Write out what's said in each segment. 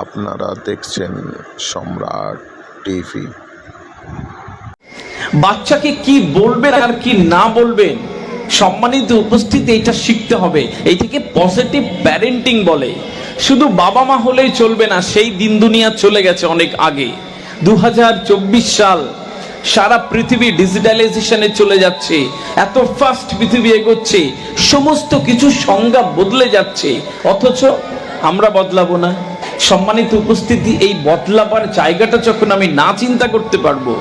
আপনারা দেখছেন সম্রাট টিভি। বাচ্চাকে কি বলবেন আর কি না বলবেন, সম্মানিত উপস্থিতি, এটা শিখতে হবে। এইটাকে পজিটিভ প্যারেন্টিং বলে। শুধু বাবা মা হলেই চলবে না, সেই দিন দুনিয়া চলে গেছে অনেক আগে। 2024 সাল, সারা পৃথিবী ডিজিটালাইজেশনে চলে যাচ্ছে, এত ফাস্ট পৃথিবী এগোচ্ছে, সমস্ত কিছু সংজ্ঞা বদলে যাচ্ছে, অথচ আমরা বদলাবো না। সম্মানিত উপস্থিতি, এই বদলাবার জায়গাটা যখন আমি না চিন্তা করতে পারবো,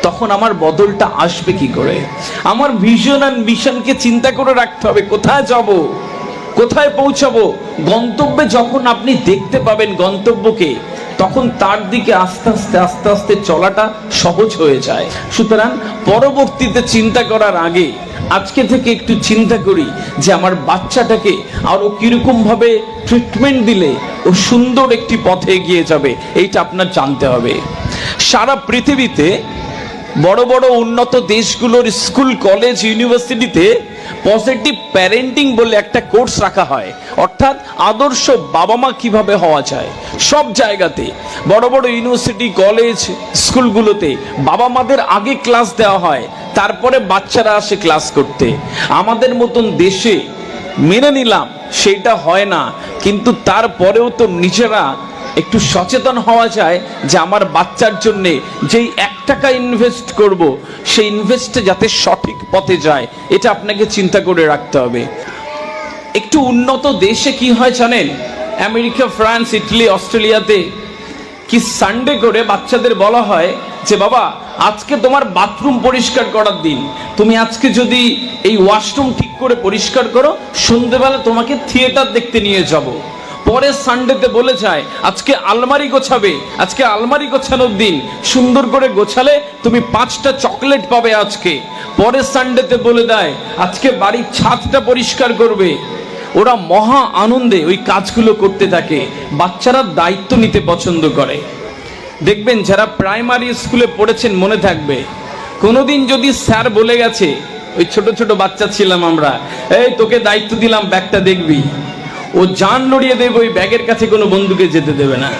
তখন আমার বদলটা আসবে কি করে? আমার ভিশন আর মিশনকে চিন্তা করে রাখতে হবে। কোথায় যাব, কোথায় পৌঁছাবো? গন্তব্যে যখন আপনি দেখতে পাবেন গন্তব্যকে, তখন তার দিকে আস্তে আস্তে আস্তে আস্তে চলাটা সহজ হয়ে যায়। সুতরাং পরবর্তীতে চিন্তা করার আগে আজকে থেকে একটু চিন্তা করি যে আমার বাচ্চাটাকে আরো কিরকম ভাবে ট্রিটমেন্ট দিলে ও সুন্দর একটি পথে এগিয়ে যাবে, এইটা আপনার জানতে হবে। সারা পৃথিবীতে বড় বড় উন্নত দেশগুলোর স্কুল, কলেজ, ইউনিভার্সিটিতে পজিটিভ প্যারেন্টিং বলে একটা কোর্স রাখা হয়, অর্থাৎ আদর্শ বাবা মা কিভাবে হওয়া যায়। সব জায়গাতে বড় বড় ইউনিভার্সিটি, কলেজ, স্কুলগুলোতে বাবা মাদের আগে ক্লাস দেওয়া হয়, তারপরে বাচ্চারা আসে ক্লাস করতে। আমাদের মতন দেশে মেনে নিলাম সেটা হয় না, কিন্তু তারপরেও তো নিজেরা একটু সচেতন হওয়া যায় যে আমার বাচ্চার জন্যে যেই 1 টাকা ইনভেস্ট করব, সেই ইনভেস্টে যাতে সঠিক পথে যায়, এটা আপনাকে চিন্তা করে রাখতে হবে। একটু উন্নত দেশে কি হয় জানেন? আমেরিকা, ফ্রান্স, ইটালি, অস্ট্রেলিয়াতে কি সানডে করে বাচ্চাদের বলা হয় যে বাবা, আজকে তোমার বাথরুম পরিষ্কার করার দিন, তুমি আজকে যদি এই ওয়াশরুম ঠিক করে পরিষ্কার করো, সন্ধ্যেবেলা তোমাকে থিয়েটার দেখতে নিয়ে যাব। পরের সানডেতে বলে যায় আজকে আলমারি গোছাবে, আজকে আলমারি গোছানোর দিন, সুন্দর করে গোছালে তুমি 5টা চকলেট পাবে আজকে। পরের সানডেতে বলে দেয় আজকে বাড়ির ছাদটা পরিষ্কার করবে। ওরা মহা আনন্দে ওই কাজগুলো করতে থাকে। বাচ্চারা দায়িত্ব নিতে পছন্দ করে। দেখবেন যারা প্রাইমারি স্কুলে পড়েছেন মনে থাকবে, কোনোদিন যদি স্যার বলে গেছে, ওই ছোট ছোট বাচ্চা ছিলাম আমরা, এই তোকে দায়িত্ব দিলাম, ব্যাগটা দেখবি, ও জান লড়িয়ে দেবে, ওই ব্যাগের কাছে কোনো বন্ধুকে যেতে দেবে না।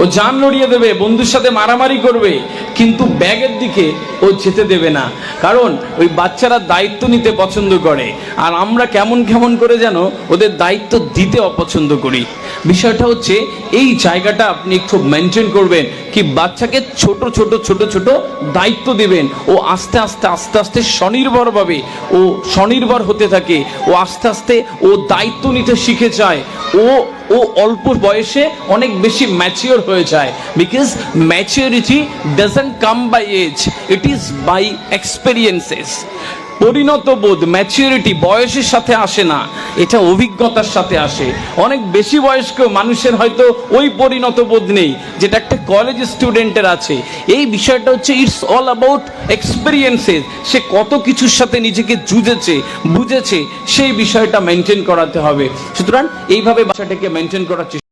ও জান লড়িয়ে দেবে, বন্ধুর সাথে মারামারি করবে, কিন্তু ব্যাগের দিকে ও যেতে দেবে না। কারণ ওই বাচ্চারা দায়িত্ব নিতে পছন্দ করে, আর আমরা কেমন কেমন করে যেন ওদের দায়িত্ব দিতে অপছন্দ করি। বিষয়টা হচ্ছে এই জায়গাটা আপনি একটু মেনটেন করবেন, কি বাচ্চাকে ছোট ছোট ছোট ছোট দায়িত্ব দিবেন। ও আস্তে আস্তে আস্তে আস্তে স্বনির্ভরভাবে ও স্বনির্ভর হতে থাকে। ও আস্তে আস্তে ও দায়িত্ব নিতে শিখে যায়। ও অল্প বয়সে অনেক বেশি ম্যাচিওর হয়ে যায়। Because maturity doesn't come by age, it is by experiences. পরিণত বোধ, ম্যাচিওরিটি বয়সের সাথে আসে না, এটা অভিজ্ঞতার সাথে আসে। অনেক বেশি বয়স্ক মানুষের হয়তো ওই পরিণত বোধ নেই যেটা একটা কলেজ স্টুডেন্টের আছে। এই বিষয়টা হচ্ছে ইটস অল অ্যাবাউট এক্সপেরিয়েন্সেস। সে কত কিছুর সাথে নিজেকে জুঝেছে, বুঝেছে, সেই বিষয়টা মেনটেন করাতে হবে। সুতরাং এইভাবে বাচ্চাটাকে মেনটেন করার চেষ্টা